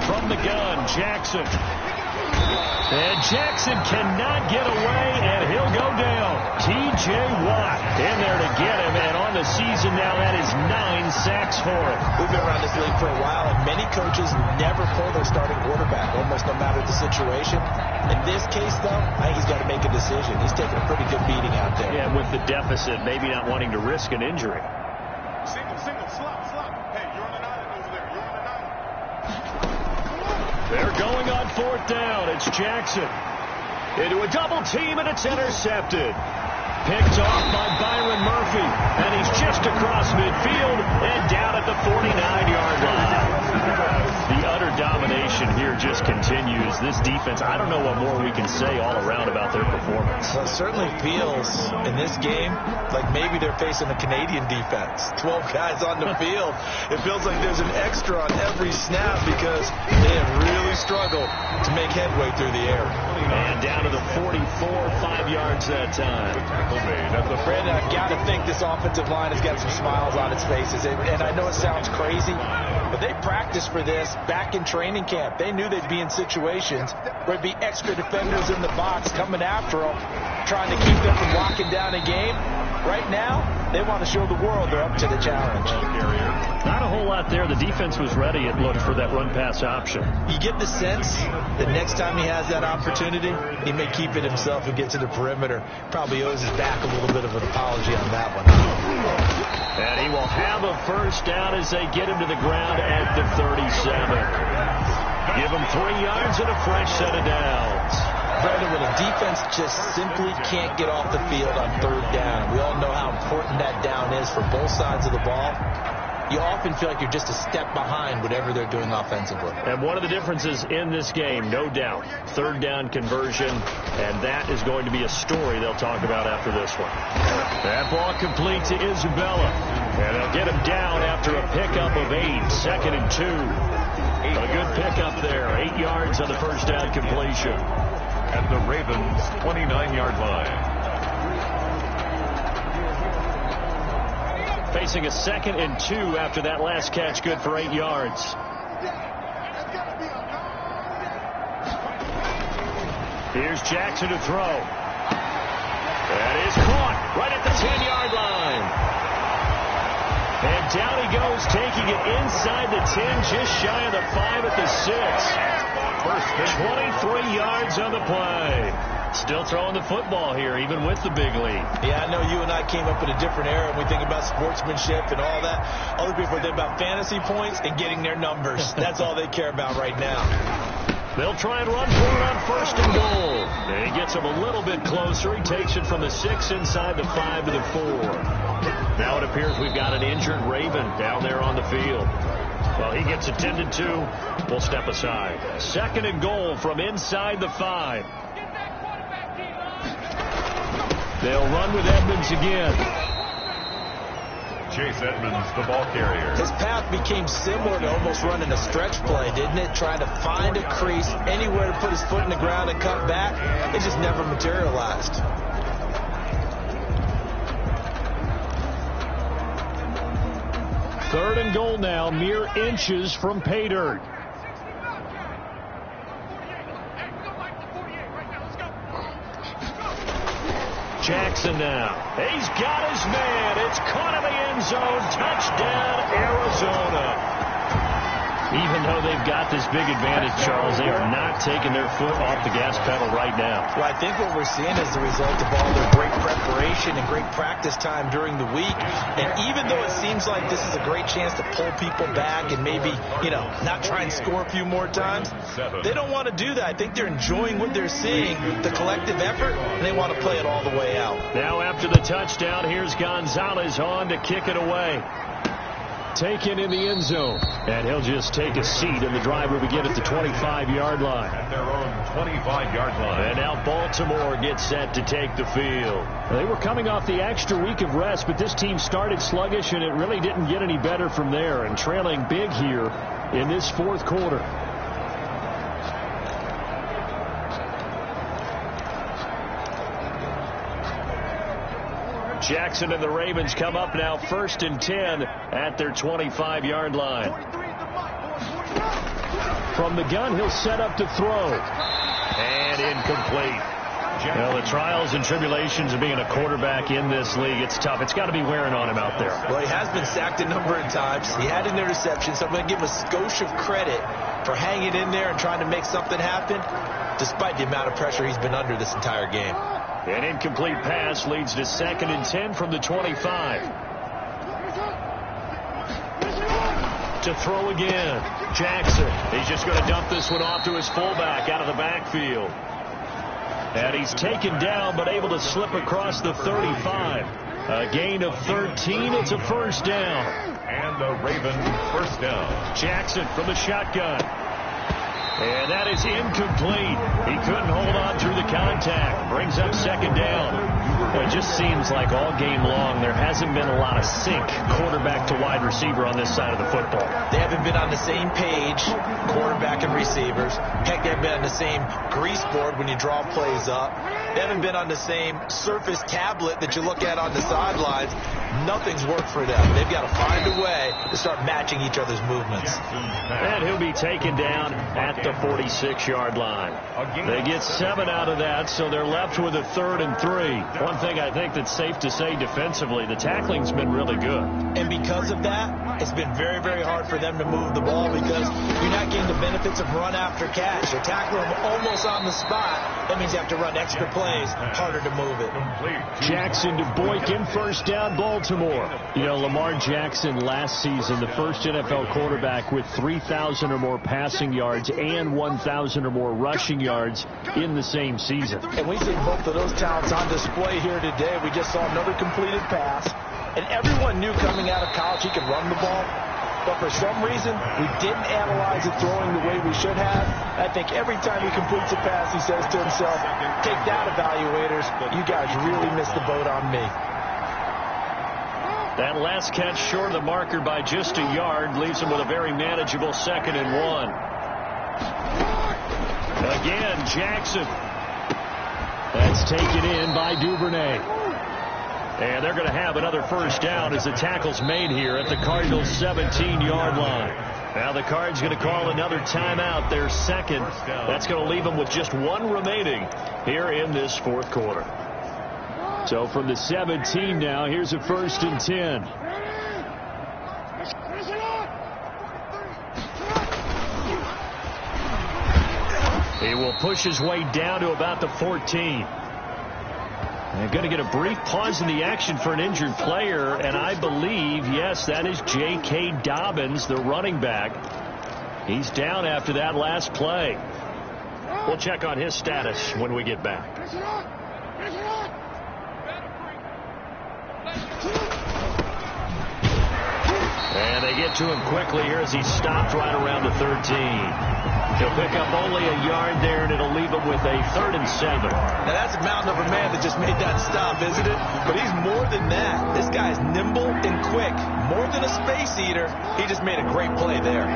From the gun, Jackson. And Jackson cannot get away, and he'll go down. T.J. Watt in there to get him, and on the season now, that is 9 sacks for him. We've been around this league for a while, and many coaches never pull their starting quarterback, almost no matter the situation. In this case, though, I think he's got to make a decision. He's taking a pretty good beating out there. Yeah, with the deficit, maybe not wanting to risk an injury. Single, slop. Hey, you're on an island over there. You're on an island. They're going on 4th down. It's Jackson into a double team, and it's intercepted. Picked off by Byron Murphy, and he's just across midfield and down at the 49-yard line. The utter domination here just continues. This defense, I don't know what more we can say all around about their performance. Well, it certainly feels in this game like maybe they're facing a Canadian defense. 12 guys on the field. It feels like there's an extra on every snap because they have really struggled to make headway through the air. And down to the 44, 5 yards that time. Brandon, I've got to think this offensive line has got some smiles on its faces. And I know it sounds crazy, but they practiced for this back in training camp. They knew they'd be in situations where there'd be extra defenders in the box coming after them, trying to keep them from locking down a game. Right now, they want to show the world they're up to the challenge. Not a whole lot there. The defense was ready, it looked, for that run-pass option. You get the sense that next time he has that opportunity, he may keep it himself and get to the perimeter. Probably owes his back a little bit of an apology on that one. And he will have a first down as they get him to the ground at the 37. Give him 3 yards and a fresh set of downs. Brandon, when a defense just simply can't get off the field on 3rd down, we all know how important that down is for both sides of the ball. You often feel like you're just a step behind whatever they're doing offensively. And one of the differences in this game, no doubt, 3rd down conversion, and that is going to be a story they'll talk about after this one. That ball complete to Isabella, and they'll get him down after a pickup of 8, 2nd and 2. A good pickup there, 8 yards on the first down completion. At the Ravens' 29-yard line. Facing a 2nd and 2 after that last catch, good for 8 yards. Here's Jackson to throw. That is caught right at the 10-yard line. And down he goes, taking it inside the 10, just shy of the 5 at the 6. First, 23 yards on the play. Still throwing the football here, even with the big lead. Yeah, I know you and I came up in a different era, and we think about sportsmanship and all that. Other people think about fantasy points and getting their numbers. That's all they care about right now. They'll try and run for it on 1st and goal. And he gets him a little bit closer. He takes it from the 6 inside the 5 to the 4. Now it appears we've got an injured Raven down there on the field. Well, he gets attended to. We'll step aside. 2nd and goal from inside the 5. They'll run with Edmonds again. Chase Edmonds, the ball carrier. His path became similar to almost running a stretch play, didn't it? Trying to find a crease, anywhere to put his foot in the ground and cut back. It just never materialized. Third and goal now, mere inches from pay dirt. Jackson now. He's got his man. It's caught in the end zone. Touchdown, Arizona. Even though they've got this big advantage, Charles, they are not taking their foot off the gas pedal right now. Well, I think what we're seeing is the result of all their great preparation and great practice time during the week. And even though it seems like this is a great chance to pull people back and maybe, not try and score a few more times, they don't want to do that. I think they're enjoying what they're seeing, the collective effort, and they want to play it all the way out. Now after the touchdown, here's Gonzalez on to kick it away. Taken in the end zone. And he'll just take a seat, and the drive will begin at the 25-yard line. At their own 25-yard line. And now Baltimore gets set to take the field. They were coming off the extra week of rest, but this team started sluggish, and it really didn't get any better from there, and trailing big here in this 4th quarter. Jackson and the Ravens come up now 1st and 10 at their 25-yard line. From the gun, he'll set up to throw. and incomplete. Well, the trials and tribulations of being a quarterback in this league, it's tough. It's got to be wearing on him out there. Well, he has been sacked a number of times. He had an interception, so I'm going to give him a skosh of credit for hanging in there and trying to make something happen, despite the amount of pressure he's been under this entire game. An incomplete pass leads to 2nd and 10 from the 25. To throw again. Jackson. He's just going to dump this one off to his fullback out of the backfield. And he's taken down, but able to slip across the 35. A gain of 13. It's a first down. And the Ravens first down. Jackson from the shotgun. And that is incomplete. He couldn't hold on through the contact. Brings up 2nd down. Well, it just seems like all game long there hasn't been a lot of sync quarterback to wide receiver on this side of the football. They haven't been on the same page, quarterback and receivers. Heck, they haven't been on the same grease board when you draw plays up. They haven't been on the same surface tablet that you look at on the sidelines. Nothing's worked for them. They've got to find a way to start matching each other's movements. And he'll be taken down at the 46-yard line. They get 7 out of that, so they're left with a 3rd and 3. One thing I think that's safe to say defensively, the tackling's been really good. And because of that, it's been very, very hard for them to move the ball because you're not getting the benefits of run after catch. You're tackling them almost on the spot. That means you have to run extra plays, harder to move it. Jackson to Boykin, first down, Baltimore. You know, Lamar Jackson last season, the first NFL quarterback with 3,000 or more passing yards and 1,000 or more rushing yards in the same season. And we see both of those talents on display here today. We just saw another completed pass. And everyone knew coming out of college he could run the ball. But for some reason, we didn't analyze it throwing the way we should have. I think every time he completes a pass, he says to himself, take that, evaluators. You guys really missed the boat on me. That last catch short of the marker by just a yard leaves him with a very manageable 2nd and 1. Again, Jackson. That's taken in by Duvernay. And they're going to have another first down as the tackle's made here at the Cardinals' 17-yard line. Now the Cards going to call another timeout, their 2nd. That's going to leave them with just 1 remaining here in this 4th quarter. So from the 17 now, here's a 1st and 10. He will push his way down to about the 14. They're going to get a brief pause in the action for an injured player, and I believe, yes, that is J.K. Dobbins, the running back. He's down after that last play. We'll check on his status when we get back. And they get to him quickly here as he stopped right around the 13. He'll pick up only a yard there, and it'll leave him with a 3rd and 7. Now, that's a mountain of a man that just made that stop, isn't it? But he's more than that. This guy's nimble and quick. More than a space eater. He just made a great play there.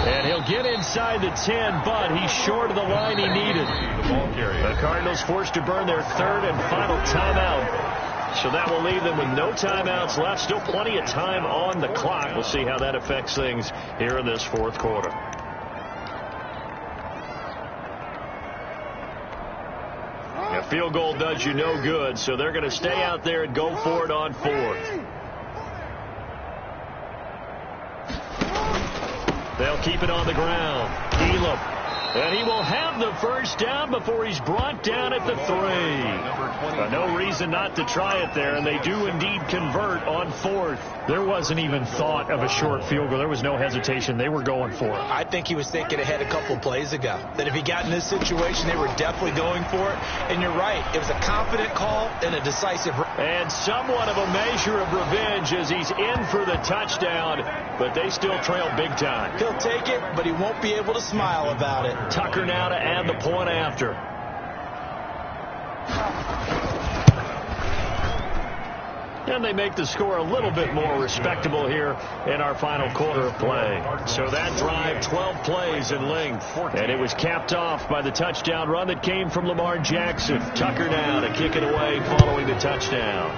And he'll get inside the 10, but he's short of the line he needed. The Cardinals forced to burn their 3rd and final timeout. So that will leave them with no timeouts left. Still plenty of time on the clock. We'll see how that affects things here in this 4th quarter. A field goal does you no good, so they're going to stay out there and go for it on 4th. They'll keep it on the ground. Elam. And he will have the first down before he's brought down at the 3. No reason not to try it there, and they do indeed convert on 4th. There wasn't even thought of a short field goal. There was no hesitation. They were going for it. I think he was thinking ahead a couple plays ago. That if he got in this situation, they were definitely going for it. And you're right. It was a confident call and a decisive. And somewhat of a measure of revenge as he's in for the touchdown, but they still trail big time. He'll take it, but he won't be able to smile about it. Tucker now to add the point after. And they make the score a little bit more respectable here in our final quarter of play. So that drive, 12 plays in length. And it was capped off by the touchdown run that came from Lamar Jackson. Tucker now to kick it away following the touchdown.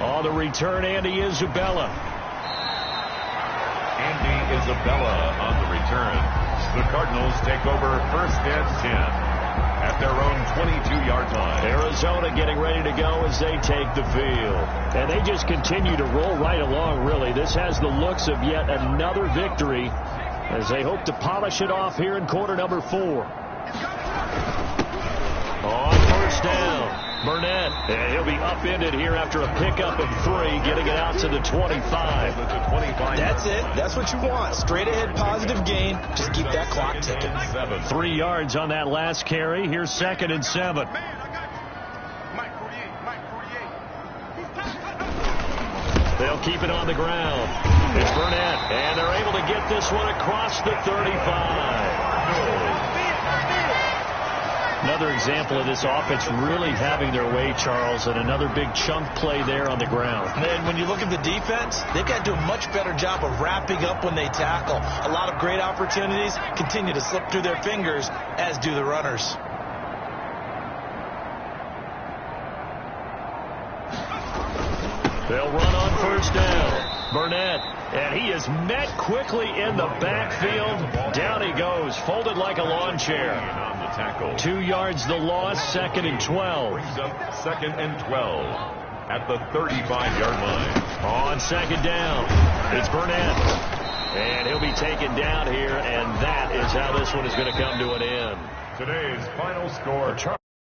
On the return, Andy Isabella. Andy Isabella on the return. The Cardinals take over 1st and 10 at their own 22-yard line. Arizona getting ready to go as they take the field. And they just continue to roll right along, really. This has the looks of yet another victory as they hope to polish it off here in quarter number 4. On 1st down, Burnett. And he'll be upended here after a pickup of 3, getting it out to the 25. That's it. That's what you want. Straight ahead positive gain. Just keep that clock ticking. 3 yards on that last carry. Here's 2nd and 7. They'll keep it on the ground. It's Burnett, and they're able to get this one across the 35. Another example of this offense really having their way, Charles, and another big chunk play there on the ground. And when you look at the defense, they've got to do a much better job of wrapping up when they tackle. A lot of great opportunities continue to slip through their fingers, as do the runners. They'll run on 1st down. Burnett, and he is met quickly in the backfield. Down he goes, folded like a lawn chair. 2 yards the loss, 2nd and 12. Brings up 2nd and 12 at the 35-yard line. On 2nd down, it's Burnett. And he'll be taken down here, and that is how this one is going to come to an end. Today's final score.